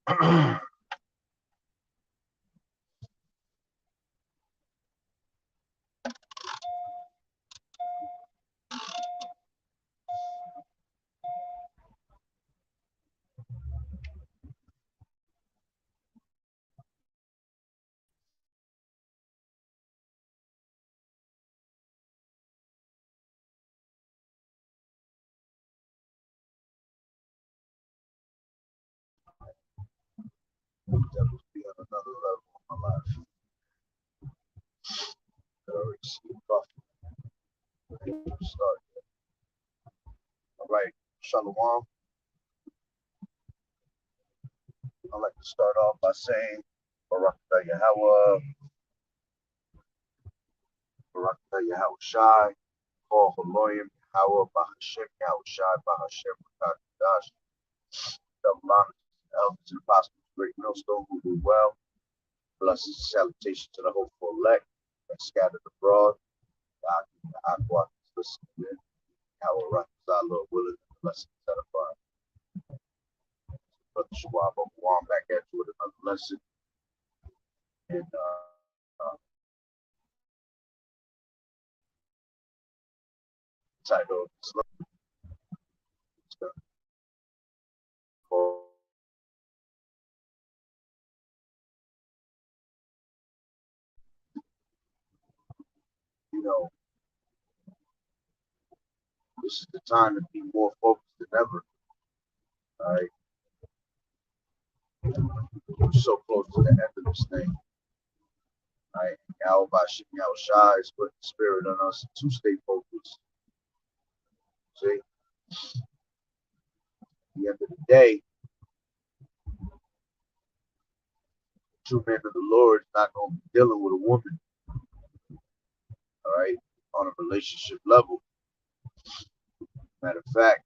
That was be on another level in my life. I already see the coffee. Start. All right, Shalom. I'd like to start off by saying, Barakatah Yahawah, Barakatah Yahawashi, Paul Haloyim, Yahawah, Bahashem, Yahawashi, Bahashem, Bakadash, double honors to the elders and apostles, great millstone who do well. Blessings and salutation to the hopeful elect and scattered abroad. God, the YAHAWAH'S listening in. Yahweh our Lord willing, and blessings edifying. Brother Shawab, I'm back at you with another lesson. And title of this lesson, you know, this is the time to be more focused than ever. All right. We're so close to the end of this thing. All right. Yahweh Bashim Yahushai is putting the spirit on us to stay focused. See? At the end of the day, the true man of the Lord is not going to be dealing with a woman. All right. On a relationship level. Matter of fact,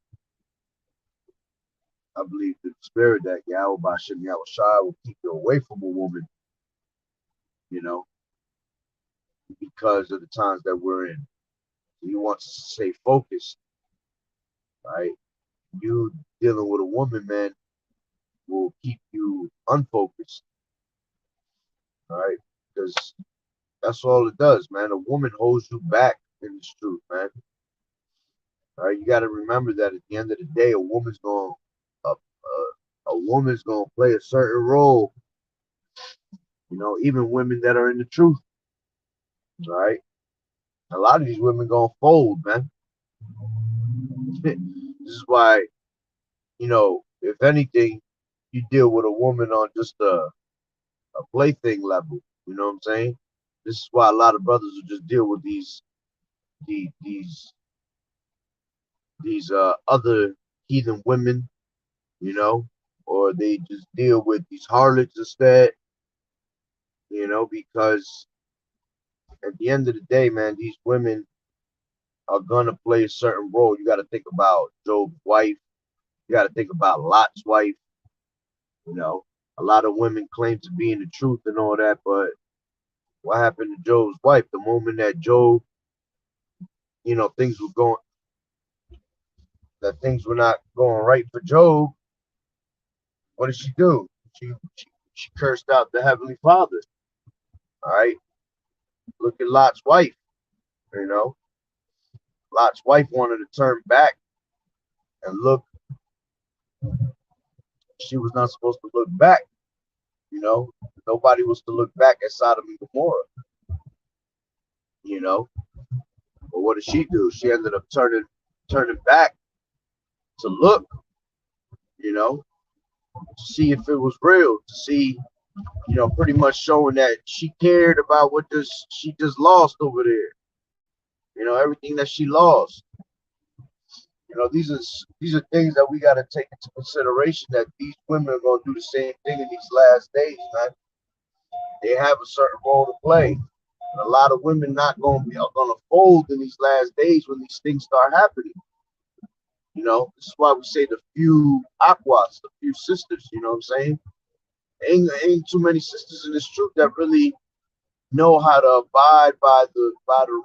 I believe in the spirit that Yahweh Bashim Yahushai will keep you away from a woman, you know, because of the times that we're in. He wants us to stay focused, right? You dealing with a woman, man, will keep you unfocused, right? Because that's all it does, man. A woman holds you back in this truth, man. All right, you got to remember that at the end of the day, a woman's going to play a certain role. You know, even women that are in the truth, right? A lot of these women gonna fold, man. This is why, you know, if anything, you deal with a woman on just a plaything level. You know what I'm saying? This is why a lot of brothers will just deal with these other heathen women, you know, or they just deal with these harlots instead, you know, because at the end of the day, man, these women are gonna play a certain role. You got to think about Job's wife. You got to think about Lot's wife. You know, a lot of women claim to be in the truth and all that, but what happened to Job's wife? The moment that Job, you know, things were not going right for Job, what did she do? She cursed out the Heavenly Father. All right. Look at Lot's wife. You know, Lot's wife wanted to turn back and look. She was not supposed to look back. You know, nobody was to look back at Sodom and Gomorrah. You know, but what did she do? She ended up turning back to look. You know, to see if it was real. To see, you know, pretty much showing that she cared about what she just lost over there. You know, everything that she lost. You know, these are things that we got to take into consideration, that these women are going to do the same thing in these last days, man. They have a certain role to play. And a lot of women are going to fold in these last days when these things start happening. You know, this is why we say the few aquas, the few sisters, you know what I'm saying? Ain't too many sisters in this truth that really know how to abide by the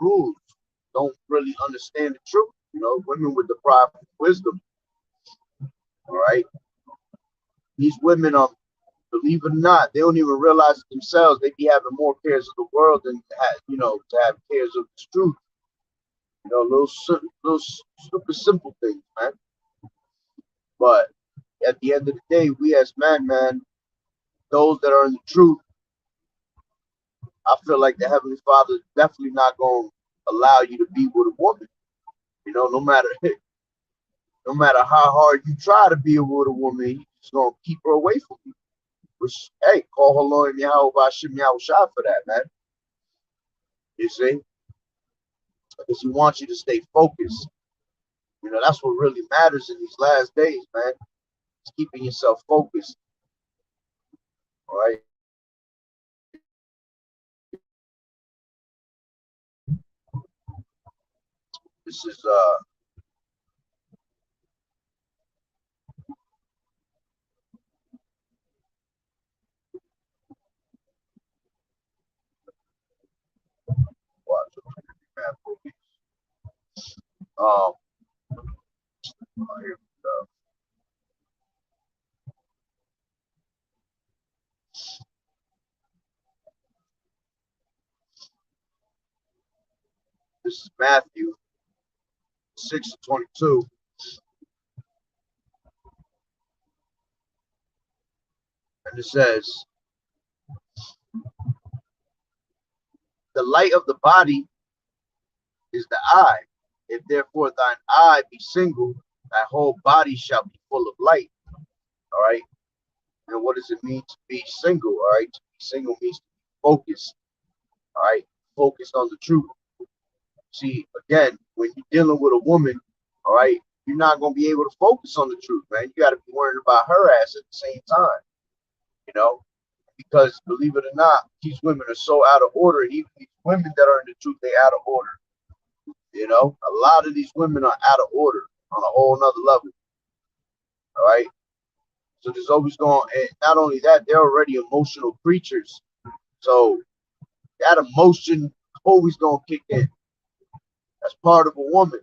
rules. Don't really understand the truth. You know, women with the pride of wisdom. All right. These women are believe it or not, they don't even realize it themselves. They be having more cares of the world than to have cares of the truth. Little super simple things, man. But at the end of the day, we as men, man, those that are in the truth, I feel like the Heavenly Father is definitely not going to allow you to be with a woman. No matter no matter how hard you try to be with a woman, he's just gonna keep her away from you. Which, hey, call her Lord and YAHAWAH'S for that, man. You see, because he wants you to stay focused. That's what really matters in these last days, man. It's keeping yourself focused. All right. This is um here we go. This is Matthew 6:22, and it says, "The light of the body is the eye. If therefore thine eye be single, thy whole body shall be full of light." All right. And what does it mean to be single? All right. To be single means to be focused. All right. Focused on the truth. See, again, when you're dealing with a woman, all right, you're not going to be able to focus on the truth, man. You got to be worried about her ass at the same time, because believe it or not, these women are so out of order. And even these women that are in the truth, they're out of order. A lot of these women are out of order on a whole nother level. All right. So there's always going, and not only that, they're already emotional creatures. So that emotion always going to kick in. That's part of a woman.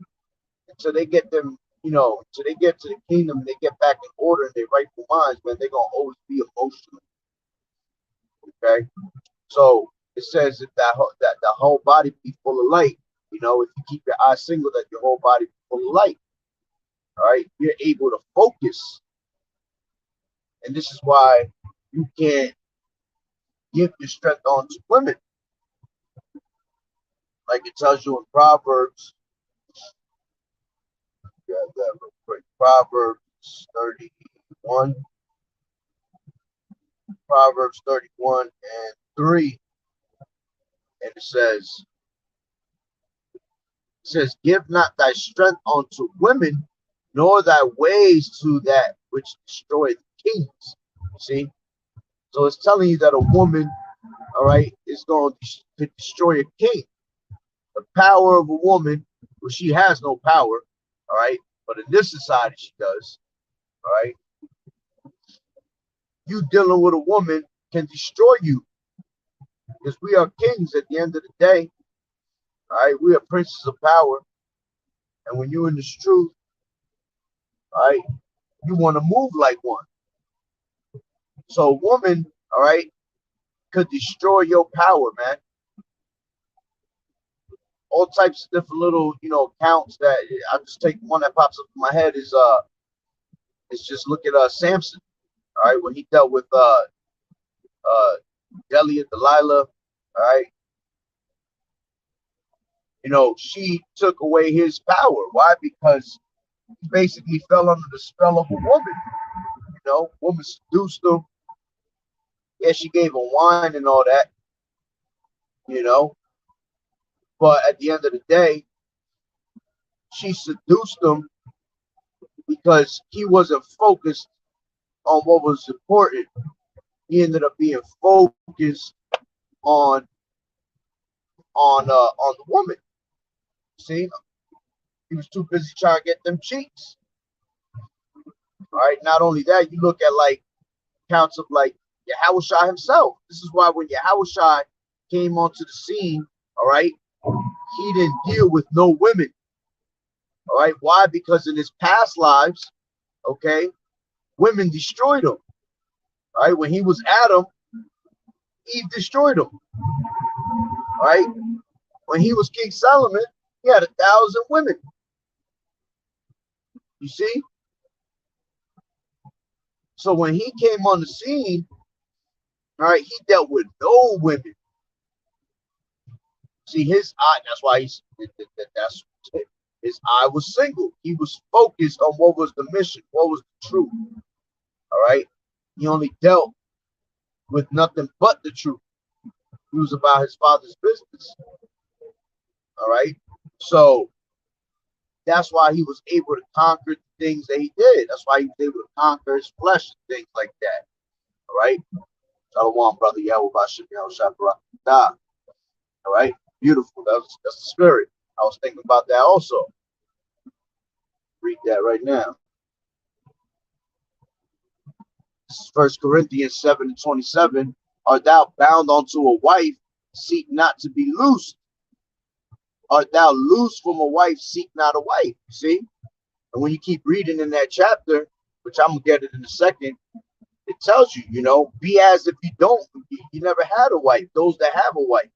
Until they get them, until they get to the kingdom and they get back in order in their rightful minds, man, they're going to always be emotional. Okay. So it says that the whole body be full of light. If you keep your eyes single, that your whole body be full of light. All right. You're able to focus. And this is why you can't give your strength on to women. Like it tells you in Proverbs. Grab that real quick. Proverbs 31. Proverbs 31 and 3. And it says, "Give not thy strength unto women, nor thy ways to that which destroyeth kings." See? So it's telling you that a woman, all right, is going to destroy a king. The power of a woman, well, she has no power, all right, but in this society she does, all right. You dealing with a woman can destroy you, because we are kings at the end of the day, all right. We are princes of power, and when you're in this truth, all right, you want to move like one. So a woman, all right, could destroy your power, man. All types of different little, accounts that I just take one that pops up in my head is just look at Samson, all right, when he dealt with Delia, Delilah, all right. She took away his power. Why? Because he basically fell under the spell of a woman. Woman seduced him. Yeah, she gave him wine and all that. But at the end of the day, she seduced him because he wasn't focused on what was important. He ended up being focused on the woman. See, he was too busy trying to get them cheeks. All right. Not only that, you look at like counts of like Yahawashi himself. This is why when Yahawashi came onto the scene, all right, he didn't deal with no women. All right. Why? Because in his past lives, okay, women destroyed him. All right, when he was Adam, Eve destroyed him. All right, when he was King Solomon, he had 1,000 women. You see? So when he came on the scene, all right, he dealt with no women. See, his eye, that's why that's his eye was single. He was focused on what was the mission, what was the truth. All right. He only dealt with nothing but the truth. He was about his father's business. All right. So that's why he was able to conquer the things that he did. That's why he was able to conquer his flesh and things like that. All right. Shalom, brother YAHAWAH'S. All right. Beautiful. That's the spirit. I was thinking about that also. Read that right now. This is 1 Corinthians 7:27. Art thou bound unto a wife? Seek not to be loosed. Art thou loose from a wife? Seek not a wife. See? And when you keep reading in that chapter, which I'm going to get it in a second, it tells you, be as if you never had a wife. Those that have a wife,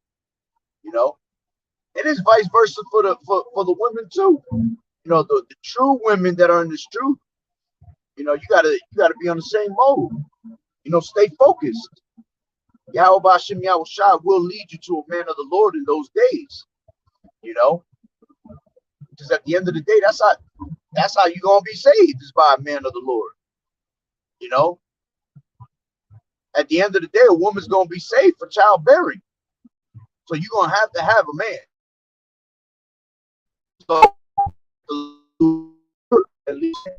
it is vice versa for the women too. The true women that are in this truth, you gotta be on the same mode. Stay focused. Yahweh Hashem Yahweh Shai will lead you to a man of the Lord in those days. Because at the end of the day, that's how you're gonna be saved, is by a man of the Lord. At the end of the day, a woman's gonna be saved for childbearing. So you're gonna have to have a man. So at least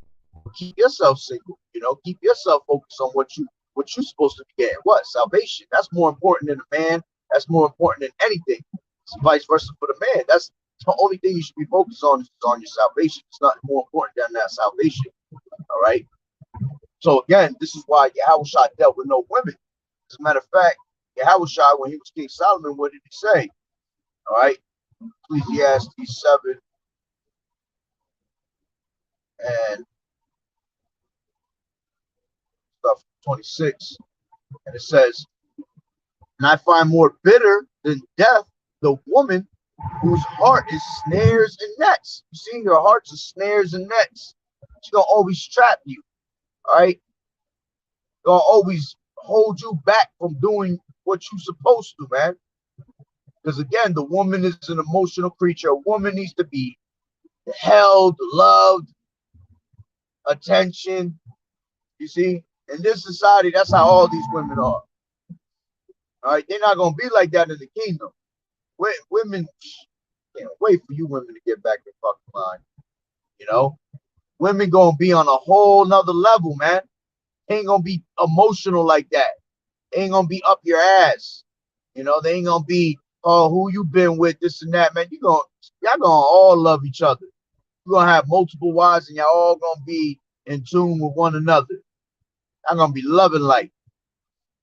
keep yourself single, keep yourself focused on what you're supposed to be getting. What? Salvation. That's more important than a man. That's more important than anything. It's vice versa for the man. That's the only thing you should be focused on is on your salvation. It's not more important than that salvation. All right. So again, this is why Yahawashi dealt with no women. As a matter of fact, Yahawashi, when he was King Solomon, what did he say? All right. Ecclesiastes 7 and stuff 26. And it says, and I find more bitter than death the woman whose heart is snares and nets. You see, your heart's are snares and nets. She's gonna always trap you. All right. Gonna always hold you back from doing what you're supposed to, man. Because again, the woman is an emotional creature. A woman needs to be held, loved, attention. You see, in this society, that's how all these women are. All right, they're not gonna be like that in the kingdom. Women can't wait for you women to get back in fucking line. Women gonna be on a whole nother level, man. They ain't gonna be emotional like that. They ain't gonna be up your ass. They ain't gonna be, oh, who you been with, this and that, man. Y'all gonna all love each other. You're gonna have multiple wives and y'all all gonna be in tune with one another. Y'all gonna be loving like.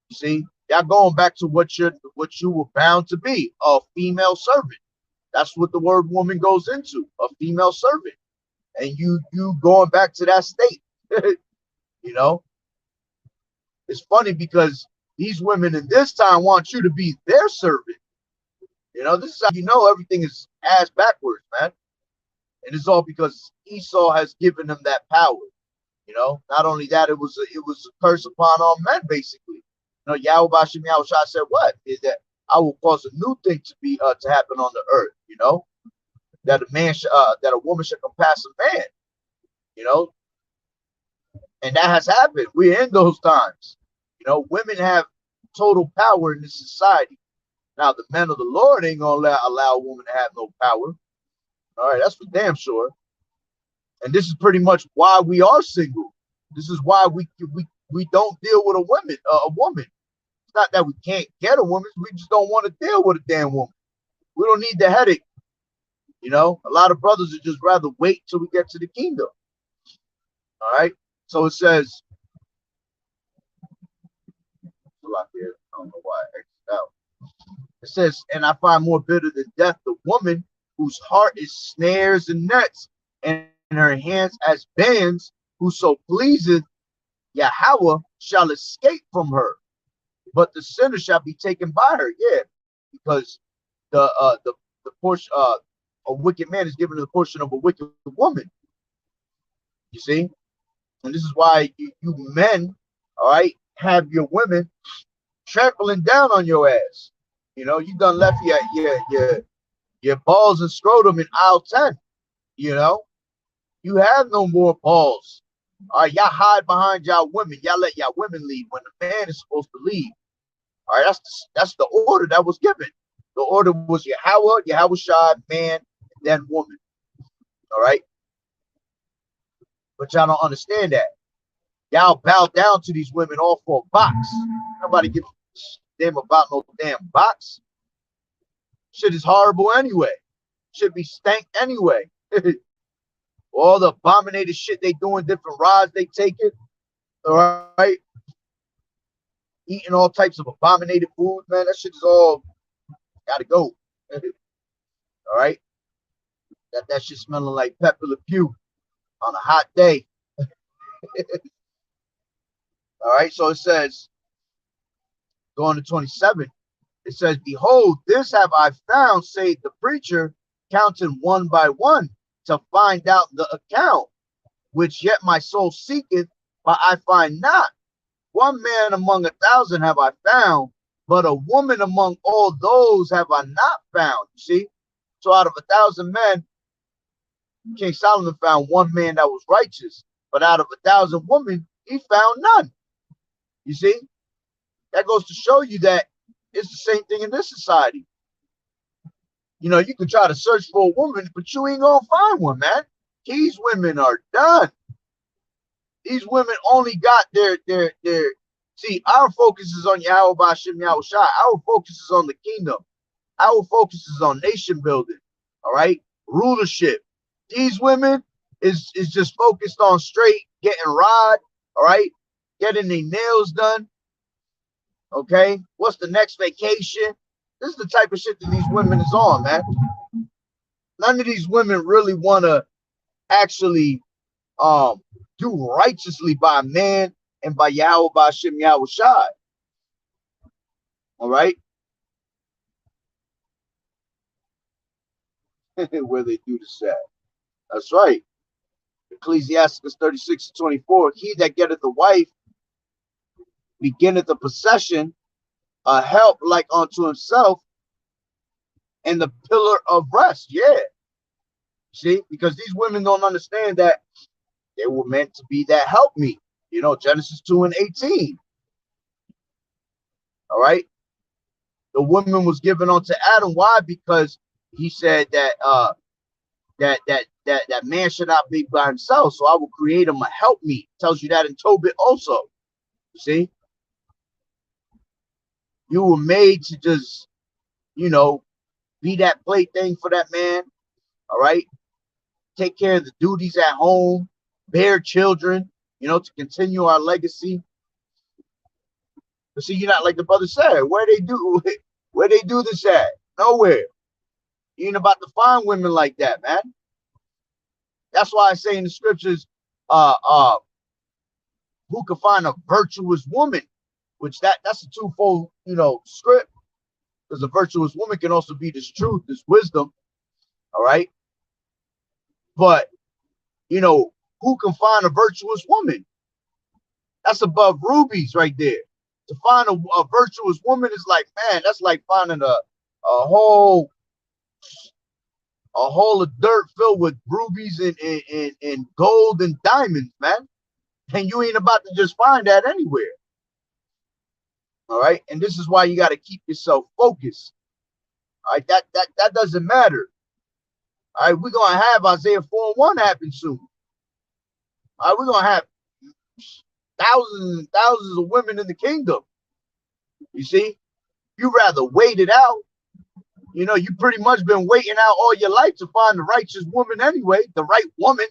You see, y'all going back to what you were bound to be, a female servant. That's what the word woman goes into, a female servant. And you going back to that state. It's funny because these women in this time want you to be their servant. This is how everything is ass backwards, man. And it's all because Esau has given them that power. Not only that, it was a curse upon all men, basically. Yahweh Hashem Yahweh Shai said, what is that? I will cause a new thing to happen on the earth. That a woman should compass a man. And that has happened. We're in those times. Women have total power in this society. Now, the men of the Lord ain't gonna allow a woman to have no power. All right, that's for damn sure. And this is pretty much why we are single. This is why we don't deal with a woman. It's not that we can't get a woman. We just don't want to deal with a damn woman. We don't need the headache. A lot of brothers would just rather wait till we get to the kingdom. All right. So it says, I don't know why I exited out. It says, and I find more bitter than death the woman whose heart is snares and nets, and her hands as bands, whoso pleaseth Yahweh shall escape from her, but the sinner shall be taken by her. Yeah, because the portion a wicked man is given the portion of a wicked woman. You see, and this is why you men, all right, have your women trampling down on your ass. You know, you done left your balls and scrotum in aisle 10. You know, you have no more balls. All right, y'all hide behind y'all women. Y'all let y'all women lead when the man is supposed to lead. All right, that's the order that was given. The order was Yahawah, man, and then woman. All right, but y'all don't understand that. Y'all bow down to these women all for a box. Nobody gives a damn about no damn box. Shit is horrible anyway. Should be stank anyway. All the abominated shit they doing, different rides they taking. All right, eating all types of abominated food, man. That shit is all gotta go. All right, that shit smelling like Pepe Le Pew on a hot day. All right, so it says, going to 27, it says, behold, this have I found, saith the preacher, counting one by one to find out the account, which yet my soul seeketh, but I find not. One man among 1,000 have I found, but a woman among all those have I not found. You see? So out of 1,000 men, King Solomon found one man that was righteous, but out of 1,000 women, he found none. You see? That goes to show you that it's the same thing in this society. You know, you can try to search for a woman, but you ain't gonna find one, man. These women are done. These women only got their see, our focus is on Yahweh Ba'Shem Yahweh Shai. Our focus is on the kingdom. Our focus is on nation building. All right, rulership. These women is just focused on straight getting rod. All right, getting their nails done. Okay, what's the next vacation? This is the type of shit that these women is on, man. None of these women really want to actually do righteously by man and by Yahweh Ba'Shem Yahweh Shai. All right, where they do this at. That's right. Ecclesiasticus 36:24. He that getteth a wife beginneth a possession, a help like unto himself, and the pillar of rest. Yeah. See, because these women don't understand that they were meant to be that help me. You know, Genesis 2:18. All right. The woman was given unto Adam. Why? Because he said that that man should not be by himself. So I will create him a help me. Tells you that in Tobit also. You see? You were made to just, you know, be that plaything for that man. All right. Take care of the duties at home, bear children, you know, to continue our legacy. But see, you're not like the brother said, where they do this at? Nowhere. You ain't about to find women like that, man. That's why I say in the scriptures, who can find a virtuous woman? Which that's a twofold, you know, script. Because a virtuous woman can also be this truth, this wisdom. All right. But, you know, who can find a virtuous woman? That's above rubies right there. To find a virtuous woman is like, man, that's like finding a whole of dirt filled with rubies and gold and diamonds, man. And you ain't about to just find that anywhere. All right. And this is why you got to keep yourself focused. All right. That doesn't matter. All right. We're going to have Isaiah 4:1 happen soon. All right. We're going to have thousands and thousands of women in the kingdom. You see, you rather wait it out. You know, you pretty much been waiting out all your life to find the righteous woman anyway, the right woman,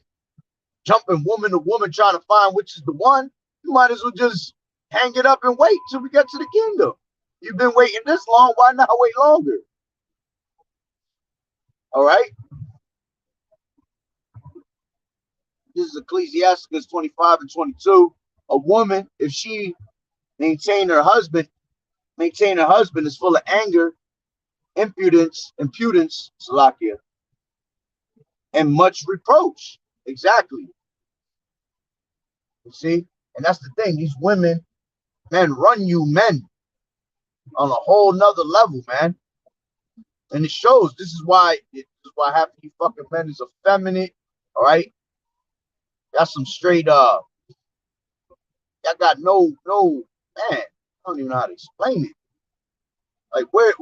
jumping woman to woman trying to find which is the one. You might as well just hang it up and wait till we get to the kingdom. You've been waiting this long. Why not wait longer? All right. This is Ecclesiasticus 25 and 22. A woman, if she Maintain her husband is full of anger, impudence, Salakia, and much reproach. Exactly. You see? And that's the thing. These women, men, run you men on a whole nother level, man. And it shows. This is why half of you fucking men is effeminate. All right. Got some straight y'all got no man. I don't even know how to explain it. Like where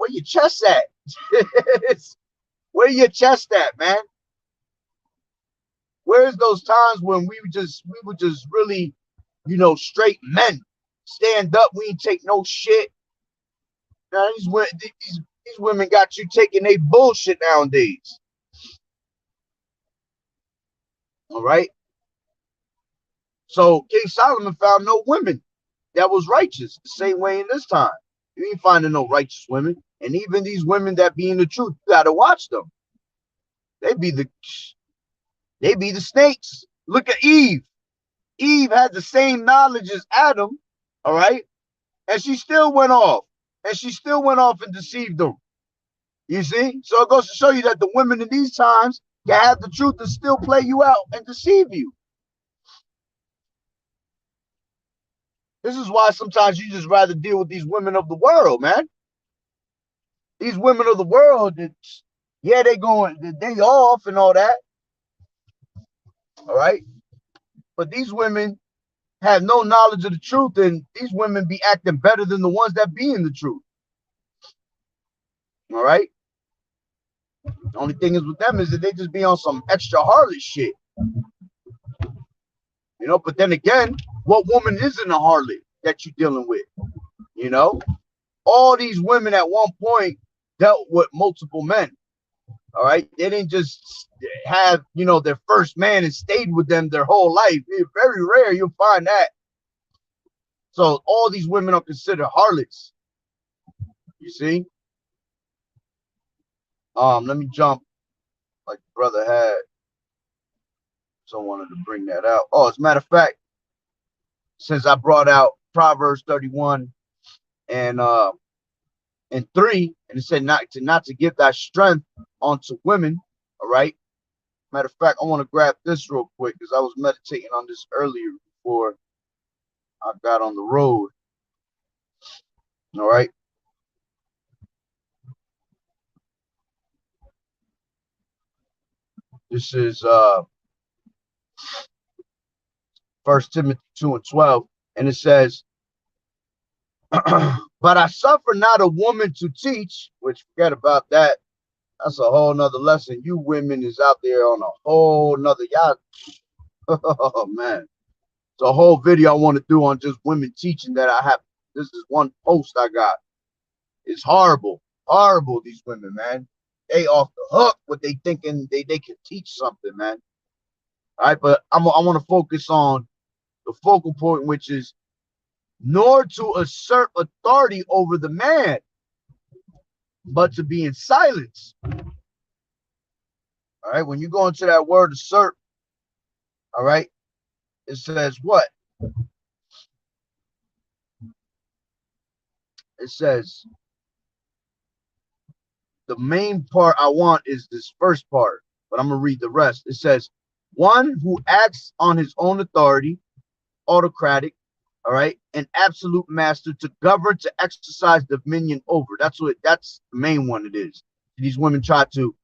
your chest at? Where your chest at, man? Where's those times when we would just really, straight men stand up? We ain't take no shit. Now these women got you taking they bullshit nowadays. All right. So King Solomon found no women that was righteous the same way in this time. You ain't finding no righteous women. And even these women that be in the truth, you gotta watch them. They be the snakes. Look at Eve. Eve had the same knowledge as Adam, all right? And she still went off. And deceived them. You see? So it goes to show you that the women in these times can have the truth and still play you out and deceive you. This is why sometimes you just rather deal with these women of the world, man. These women of the world, they off and all that. All right. But these women have no knowledge of the truth, and these women be acting better than the ones that be in the truth. All right. The only thing is with them is that they just be on some extra harlot shit. But then again, what woman isn't a harlot that you're dealing with? All these women at one point dealt with multiple men. All right. They didn't just have, their first man and stayed with them their whole life. It's very rare you'll find that. So all these women are considered harlots. You see? Let me jump like the brother had. So I wanted to bring that out. Oh, as a matter of fact, since I brought out Proverbs 31 and 3, and it said not to give thy strength unto women. All right. Matter of fact, I want to grab this real quick because I was meditating on this earlier before I got on the road. All right. This is 1 Timothy 2:12, and it says, but I suffer not a woman to teach, which forget about that. That's a whole nother lesson. You women is out there on a whole nother yacht. Oh man. It's a whole video I want to do on just women teaching that I have. This is one post I got. It's horrible. Horrible, these women, man. They off the hook what they thinking they can teach something, man. All right, but I want to focus on the focal point, which is nor to assert authority over the man, but to be in silence. All right, when you go into that word assert, all right, it says what? It says the main part I want is this first part, but I'm going to read the rest. It says, one who acts on his own authority, autocratic, all right, an absolute master, to govern, to exercise dominion over. That's the main one it is. These women try to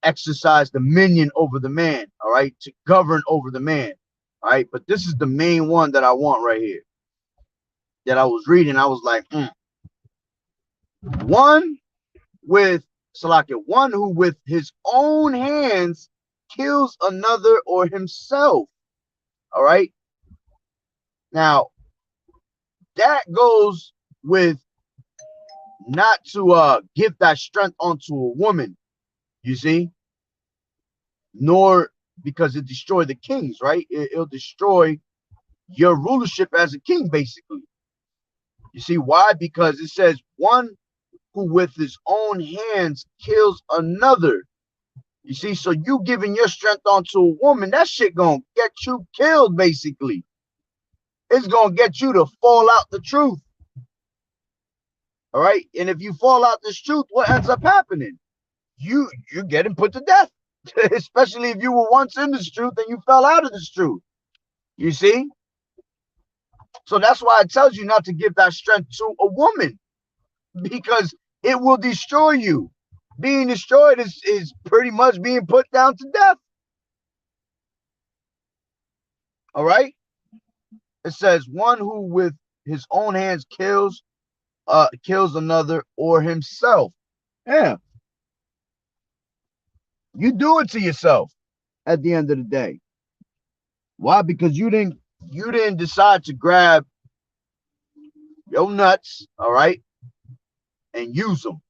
exercise dominion over the man, all right, to govern over the man, all right. But this is the main one that I want right here that I was reading. I was like, one who with his own hands kills another or himself. All right. Now, that goes with not to give that strength onto a woman, you see, nor because it destroy the kings, right? It'll destroy your rulership as a king, basically. You see why? Because it says one who with his own hands kills another. You see, so you giving your strength onto a woman, that shit gonna get you killed, basically. It's going to get you to fall out the truth. All right. And if you fall out this truth, what ends up happening? You're getting put to death, especially if you were once in this truth and you fell out of this truth. You see? So that's why it tells you not to give that strength to a woman, because it will destroy you. Being destroyed is pretty much being put down to death. All right. It says one who with his own hands kills another or himself. Yeah. You do it to yourself at the end of the day. Why? Because you didn't decide to grab your nuts, all right, and use them.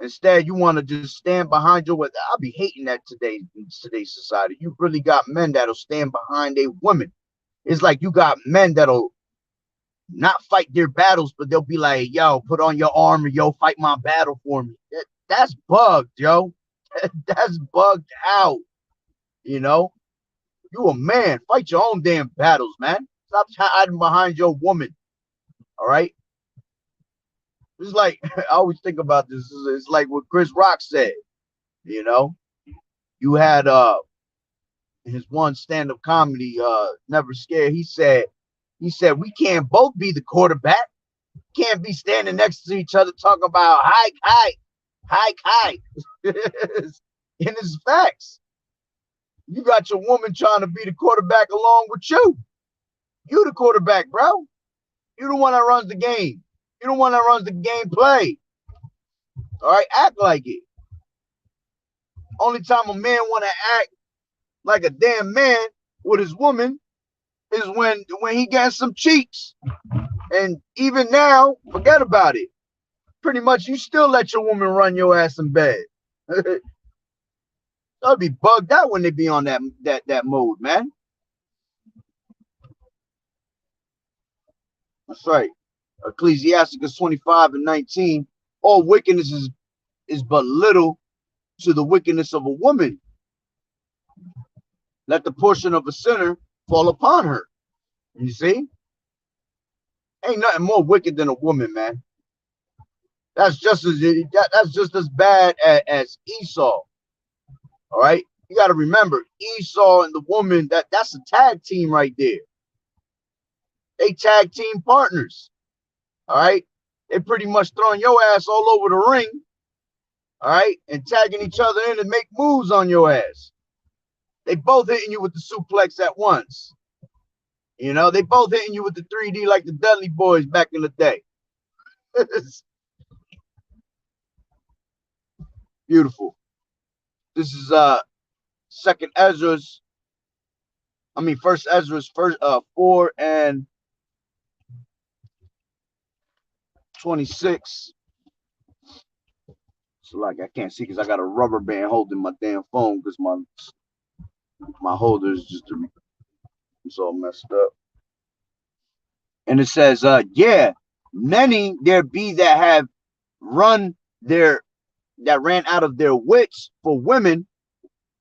Instead, you want to just stand behind your. I'll be hating that today in today's society. You really got men that'll stand behind a woman. It's like you got men that'll not fight their battles, but they'll be like, "Yo, put on your armor, yo, fight my battle for me." That's bugged, yo. That's bugged out. You know, you a man. Fight your own damn battles, man. Stop hiding behind your woman. All right. It's like I always think about this. It's like what Chris Rock said. You know, you had his one stand-up comedy, Never Scared. He said we can't both be the quarterback. Can't be standing next to each other talking about hike. And it's facts. You got your woman trying to be the quarterback along with you. You the quarterback, bro. You the one that runs the game. You the one that runs the gameplay. All right, act like it. Only time a man want to act like a damn man with his woman is when he gets some cheeks. And even now, forget about it. Pretty much, you still let your woman run your ass in bed. They'll be bugged out when they be on that mode, man. That's right. Ecclesiasticus 25:19. All wickedness is but little to the wickedness of a woman. Let the portion of a sinner fall upon her. You see? Ain't nothing more wicked than a woman, man. That's just as bad as Esau. All right. You got to remember, Esau and the woman, that's a tag team right there. They tag team partners. All right. They pretty much throwing your ass all over the ring. All right. And tagging each other in and make moves on your ass. They both hitting you with the suplex at once. You know, they both hitting you with the 3D like the Dudley Boys back in the day. Beautiful. This is First Ezra's 4:26. So like I can't see because I got a rubber band holding my damn phone because my holder is just it's all messed up. And it says, yeah, many there be that have ran out of their wits for women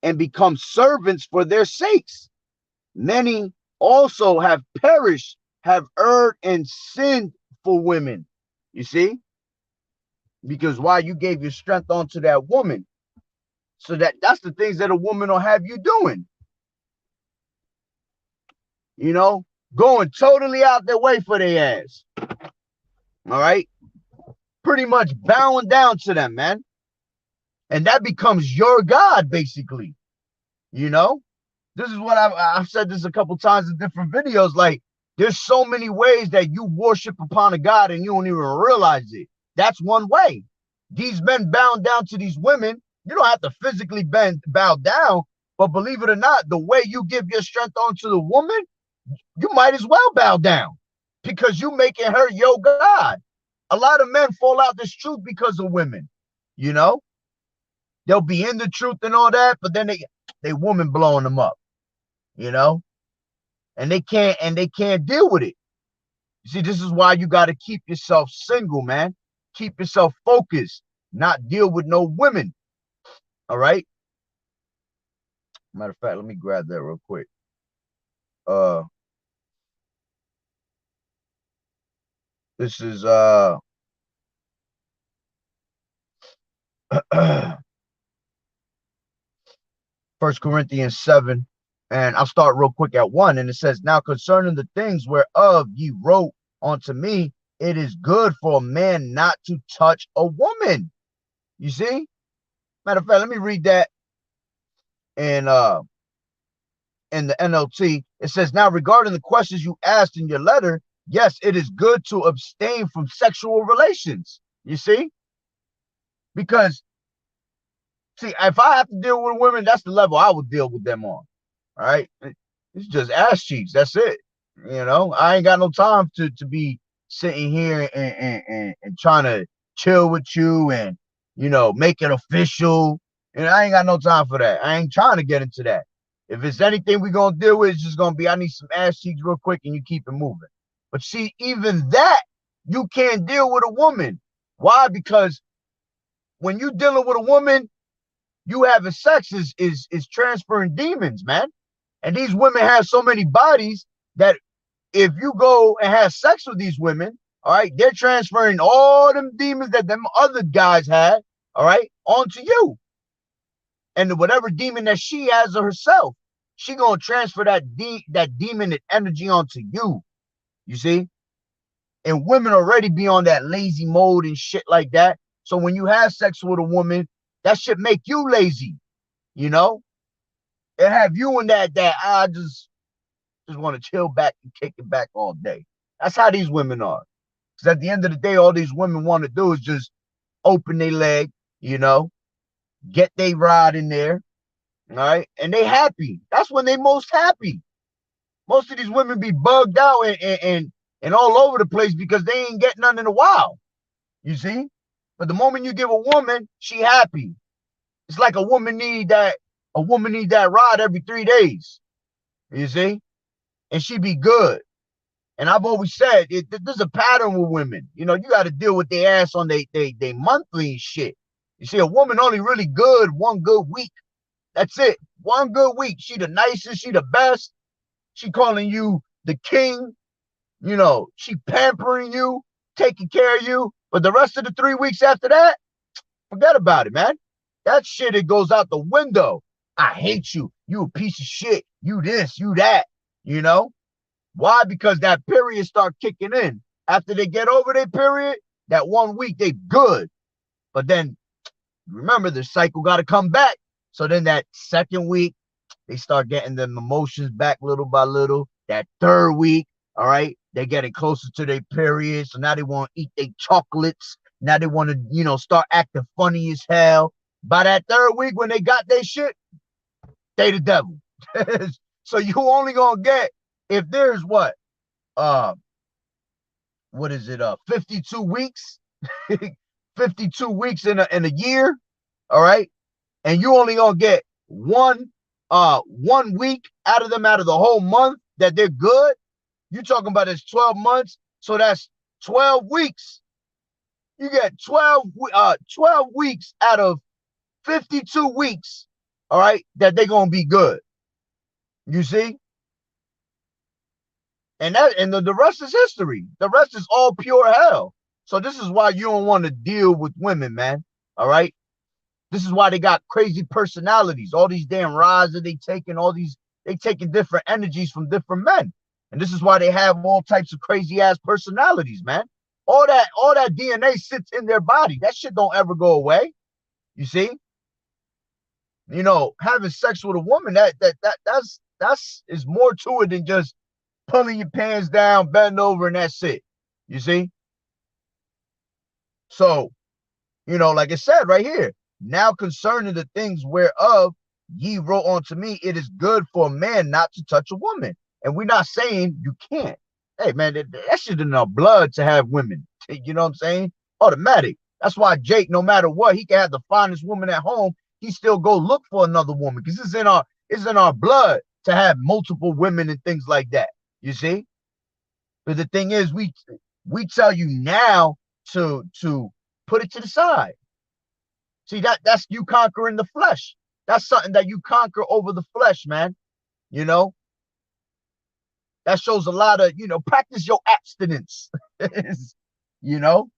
and become servants for their sakes. Many also have perished, have erred and sinned for women. You see? Because why? You gave your strength onto that woman. So that's the things that a woman will have you doing. You know, going totally out their way for their ass. All right? Pretty much bowing down to them, man. And that becomes your God, basically. You know? This is what I've said this a couple times in different videos. Like, there's so many ways that you worship upon a God and you don't even realize it. That's one way. These men bound down to these women. You don't have to physically bow down, but believe it or not, the way you give your strength onto the woman, you might as well bow down because you're making her your God. A lot of men fall out this truth because of women. You know, they'll be in the truth and all that, but then they woman blowing them up. You know, and they can't deal with it. You see, this is why you got to keep yourself single, man. Keep yourself focused, not deal with no women. All right. Matter of fact, let me grab that real quick. This is 1 Corinthians 7, and I'll start real quick at 1. And it says, now concerning the things whereof ye wrote unto me, it is good for a man not to touch a woman. You see? Matter of fact, let me read that in the NLT. It says, now regarding the questions you asked in your letter, yes, it is good to abstain from sexual relations. You see? Because, see, if I have to deal with women, that's the level I would deal with them on. All right? It's just ass cheeks. That's it. You know, I ain't got no time to be sitting here and trying to chill with you and, you know, make it official. And I ain't got no time for that. I ain't trying to get into that. If it's anything we're going to deal with, it's just going to be, I need some ass cheeks real quick and you keep it moving. But see, even that, you can't deal with a woman. Why? Because when you dealing with a woman, you having sex is transferring demons, man. And these women have so many bodies that if you go and have sex with these women, all right, they're transferring all them demons that them other guys had, all right, onto you. And whatever demon that she has of herself, she gonna transfer that demon and energy onto you. You see? And women already be on that lazy mode and shit like that. So when you have sex with a woman, that should make you lazy, you know? And have you in that I just want to chill back and kick it back all day. That's how these women are. Because at the end of the day, all these women want to do is just open their leg, you know, get they rod in there, all right? And they happy. That's when they most happy. Most of these women be bugged out and all over the place because they ain't getting none in a while, you see? But the moment you give a woman, she happy. It's like a woman need that rod every 3 days, you see? And she be good. And I've always said, there's a pattern with women. You know, you got to deal with their ass on they monthly shit. You see, a woman only really good one good week. That's it. One good week. She the nicest. She the best. She calling you the king. You know, she pampering you, taking care of you. But the rest of the 3 weeks after that, forget about it, man. That shit, it goes out the window. I hate you. You a piece of shit. You this, you that, you know? Why? Because that period start kicking in. After they get over their period, that 1 week, they good. But then, remember, the cycle got to come back. So then that second week, they start getting them emotions back little by little. That third week, all right, they're getting closer to their period. So now they want to eat their chocolates. Now they want to, you know, start acting funny as hell. By that third week, when they got their shit, they the devil. So you only gonna get, if there's what is it? 52 weeks, 52 weeks in a year. All right. And you only gonna get one week out of them out of the whole month that they're good. You talking about it's 12 months. So that's 12 weeks. You get 12 weeks out of 52 weeks. All right. That they're gonna be good. You see? And the rest is history. The rest is all pure hell. So this is why you don't want to deal with women, man. All right. This is why they got crazy personalities. All these damn rides that they taking, they taking different energies from different men. And this is why they have all types of crazy ass personalities, man. All that DNA sits in their body. That shit don't ever go away. You see? You know, having sex with a woman, that's is more to it than just pulling your pants down, bend over, and that's it. You see? So, you know, like I said right here, now concerning the things whereof ye wrote unto me, it is good for a man not to touch a woman. And we're not saying you can't. Hey, man, that shit in our blood to have women. You know what I'm saying? Automatic. That's why Jake, no matter what, he can have the finest woman at home. He still go look for another woman because it's in our blood to have multiple women and things like that. You see? But the thing is, we tell you now to put it to the side. See, that's you conquering the flesh. That's something that you conquer over the flesh, man. You know? That shows a lot of, you know, practice your abstinence. You know,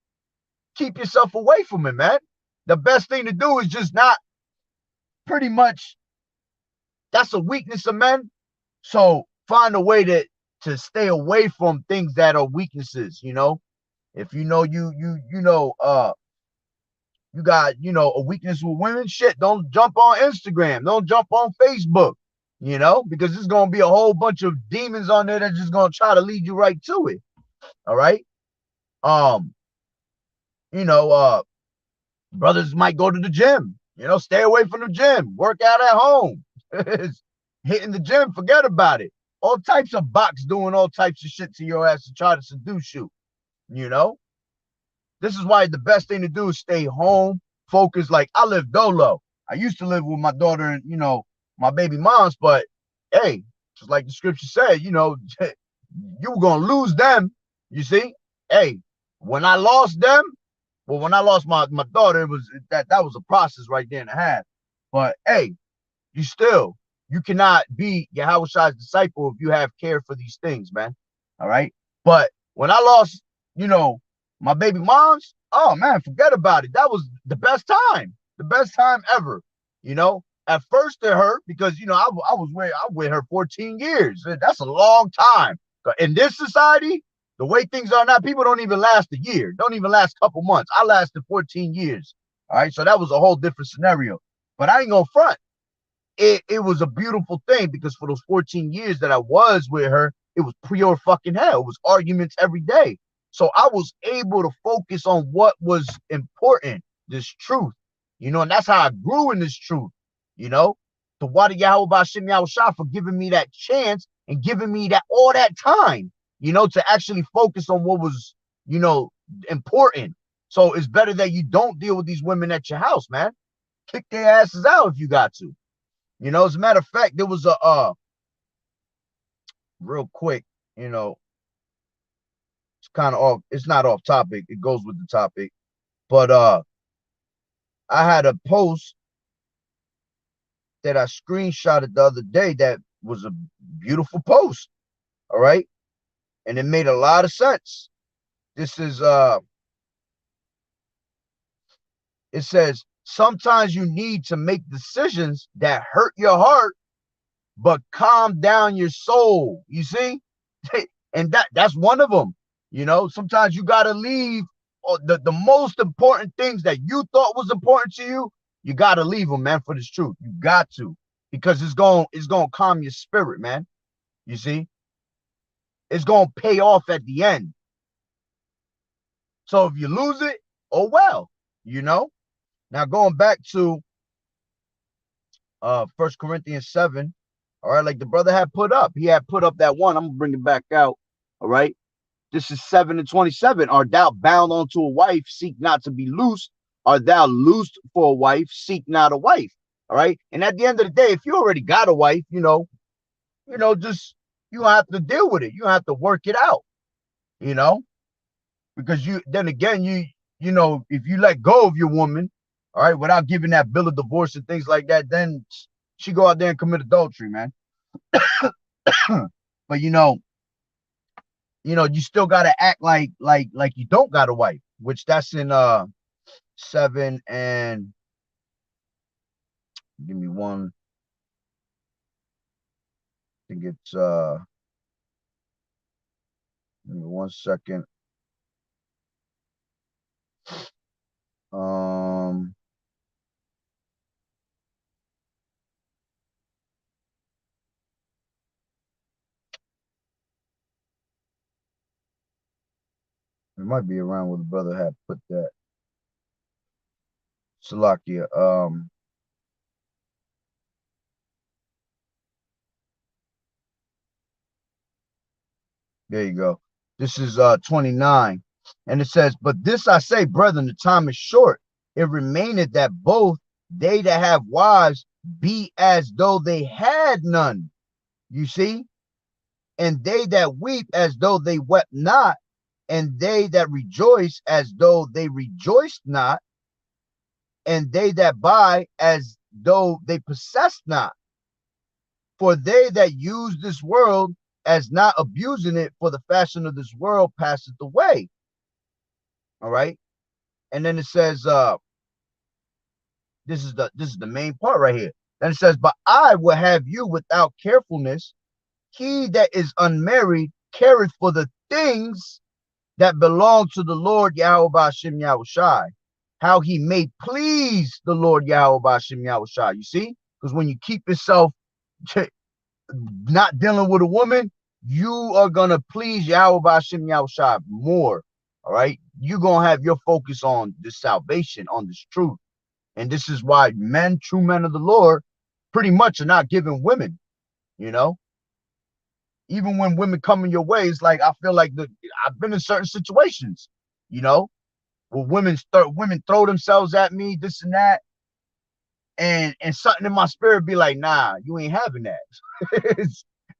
keep yourself away from it, man. The best thing to do is just not pretty much. That's a weakness of men. So find a way to stay away from things that are weaknesses. You know, if you know you got a weakness with women, shit, don't jump on Instagram, don't jump on Facebook. You know, because there's gonna be a whole bunch of demons on there that's just gonna try to lead you right to it. All right. Um, you know, brothers might go to the gym, stay away from the gym, work out at home. Hitting the gym, forget about it. All types of box doing all types of shit to your ass to try to seduce you. You know, this is why the best thing to do is stay home, focus. Like I live dolo. I used to live with my daughter and my baby moms, but hey, just like the scripture said, you were gonna lose them. You see, hey, when I lost them, well, when I lost my daughter, it was that was a process right there and a half. But hey, you cannot be YAHAWAH'S disciple if you have care for these things, man. All right. But when I lost, my baby moms, oh man, forget about it. That was the best time ever. At first it hurt because I was with her 14 years. That's a long time. In this society, the way things are now, people don't even last a year, don't even last a couple months. I lasted 14 years. All right. So that was a whole different scenario. But I ain't gonna front. It was a beautiful thing because for those 14 years that I was with her, it was pure fucking hell. It was arguments every day. So I was able to focus on what was important, this truth, and that's how I grew in this truth, to Wada Yahweh Bashim Yahushua for giving me that chance and giving me that all that time, to actually focus on what was, important. So it's better that you don't deal with these women at your house, man. Kick their asses out if you got to. As a matter of fact, there was a real quick, it's kind of off, it's not off topic, it goes with the topic. But I had a post that I screenshotted the other day that was a beautiful post. All right. And it made a lot of sense. This is it says sometimes you need to make decisions that hurt your heart but calm down your soul. You see? And that's one of them. Sometimes you got to leave the most important things that you thought was important to you. You got to leave them, man, for this truth. You got to, because it's going to calm your spirit, man. You see? It's going to pay off at the end. So if you lose it, oh well, Now going back to 1 Corinthians 7. All right, like the brother had put up. He had put up that one. I'm gonna bring it back out. All right. This is 7:27. Art thou bound unto a wife? Seek not to be loosed. Art thou loosed for a wife? Seek not a wife. All right. And at the end of the day, if you already got a wife, just you don't have to deal with it. You don't have to work it out. Because then again, if you let go of your woman, all right, without giving that bill of divorce and things like that, then she go out there and commit adultery, man. But you still gotta act like you don't got a wife, which that's in 7 and give me one. I think it's give me 1 second. It might be around where the brother had put that. Salakia. There you go. This is 29. And it says, but this I say, brethren, the time is short. It remaineth that both they that have wives be as though they had none. You see? And they that weep as though they wept not, and they that rejoice as though they rejoiced not, and they that buy as though they possessed not. For they that use this world as not abusing it, for the fashion of this world passeth away. All right. And then it says, this is the main part right here. Then it says, but I will have you without carefulness. He that is unmarried careth for the things that belong to the Lord Yahweh Ba'ashem Yahushai, how he may please the Lord Yahweh Ba'ashem Yahushai. You see? Because when you keep yourself not dealing with a woman, you are going to please Yahweh Ba'ashem Yahushai more. All right? You're going to have your focus on this salvation, on this truth. And this is why men, true men of the Lord, pretty much are not giving women, you know? Even when women come in your way, it's like I feel like I've been in certain situations, you know, where women throw themselves at me, this and that, and something in my spirit be like, nah, you ain't having that.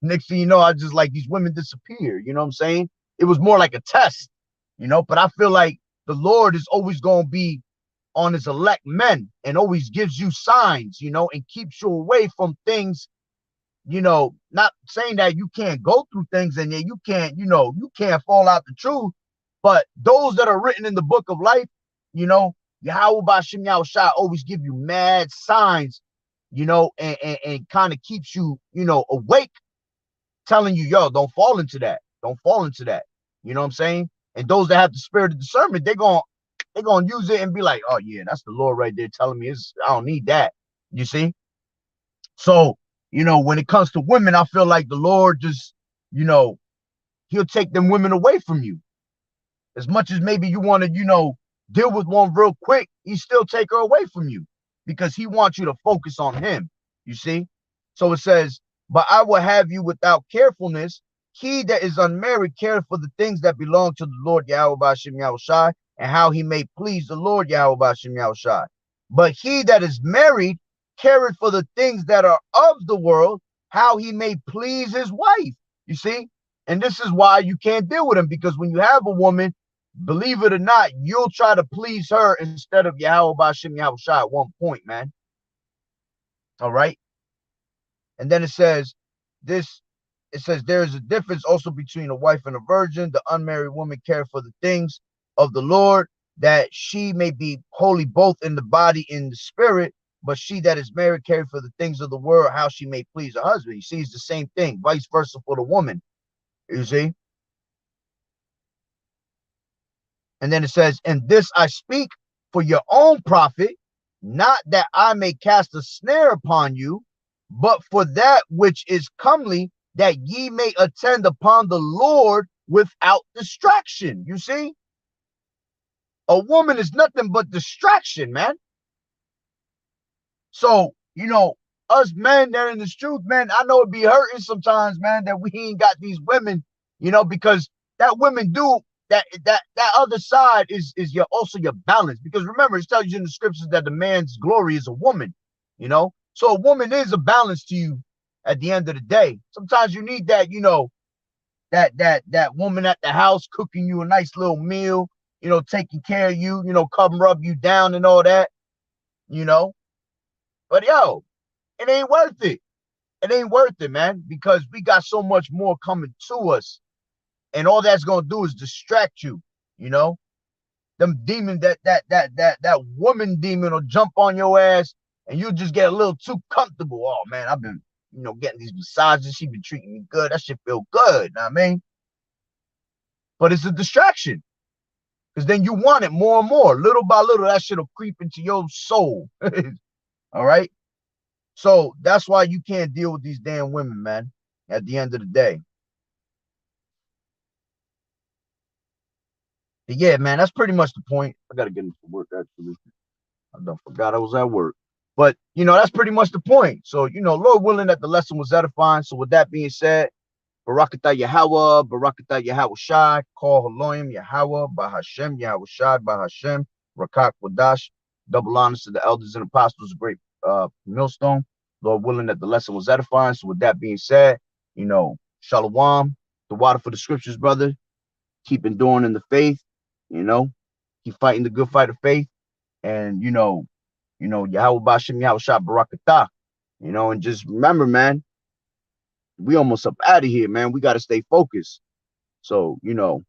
Next thing you know, I just like these women disappear. You know what I'm saying? It was more like a test, you know. But I feel like the Lord is always going to be on his elect men and always gives you signs, you know, and keeps you away from things. You know, not saying that you can't go through things and you can't, you know, you can't fall out the truth, but those that are written in the book of life, you know, Yahweh Ba'ashem Yahushai always give you mad signs, you know, and kind of keeps you, you know, awake, telling you, yo, don't fall into that. Don't fall into that. You know what I'm saying? And those that have the spirit of discernment, they're gonna use it and be like, oh yeah, that's the Lord right there telling me I don't need that. You see? So, you know, when it comes to women, I feel like the Lord just, you know, he'll take them women away from you. As much as maybe you want to, you know, deal with one real quick, he still take her away from you because he wants you to focus on him. You see? So it says, but I will have you without carefulness. He that is unmarried careth for the things that belong to the Lord Yahweh Ba'ashem Yahushai, and how he may please the Lord Yahweh Ba'ashem Yahushai. But he that is married careth for the things that are of the world, how he may please his wife. You see? And this is why you can't deal with him, because when you have a woman, believe it or not, you'll try to please her instead of Yahweh Ba'ashem Yahushai at one point, man. All right. And then it says there is a difference also between a wife and a virgin. The unmarried woman care for the things of the Lord, that she may be holy both in the body and in the spirit. But she that is married care for the things of the world, how she may please her husband. You see, it's the same thing, vice versa for the woman. You see? And then it says, and this I speak for your own profit, not that I may cast a snare upon you, but for that which is comely, that ye may attend upon the Lord without distraction. You see? A woman is nothing but distraction, man. So, you know, us men that are in this truth, man, I know it be hurting sometimes, man, that we ain't got these women, you know, because that women do that other side is your also your balance. Because remember, it tells you in the scriptures that the man's glory is a woman, you know. So a woman is a balance to you at the end of the day. Sometimes you need that, you know, that woman at the house cooking you a nice little meal, you know, taking care of you, you know, come rub you down and all that, you know. But yo, it ain't worth it. It ain't worth it, man, because we got so much more coming to us. And all that's gonna do is distract you, you know. Them demon, that woman demon will jump on your ass and you just get a little too comfortable. Oh man, I've been, you know, getting these massages. She been treating me good. That shit feel good. Know what I mean? But it's a distraction. Because then you want it more and more. Little by little, that shit'll creep into your soul. All right. So that's why you can't deal with these damn women, man, at the end of the day. But yeah, man, that's pretty much the point. I gotta get into work actually. I don't forgot I was at work. But you know, that's pretty much the point. So, you know, Lord willing that the lesson was edifying. So with that being said, Barakatah Yahweh, Barakatah Yahweh Shai, call Haloim Yahweh, Bahashem, Yahweh Shai, Bahashem, Rakak Wadash, double honors to the elders and apostles, great millstone. Lord willing that the lesson was edifying. So with that being said, you know, Shalom, the water for the scriptures, brother. Keep enduring in the faith, you know, keep fighting the good fight of faith. And Yahweh Bashem, Yahweh Shai, Barakatah, you know, and just remember, man, we almost up out of here, man. We got to stay focused. So, you know,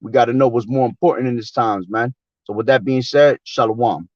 We got to know what's more important in these times, man. So with that being said, shalom.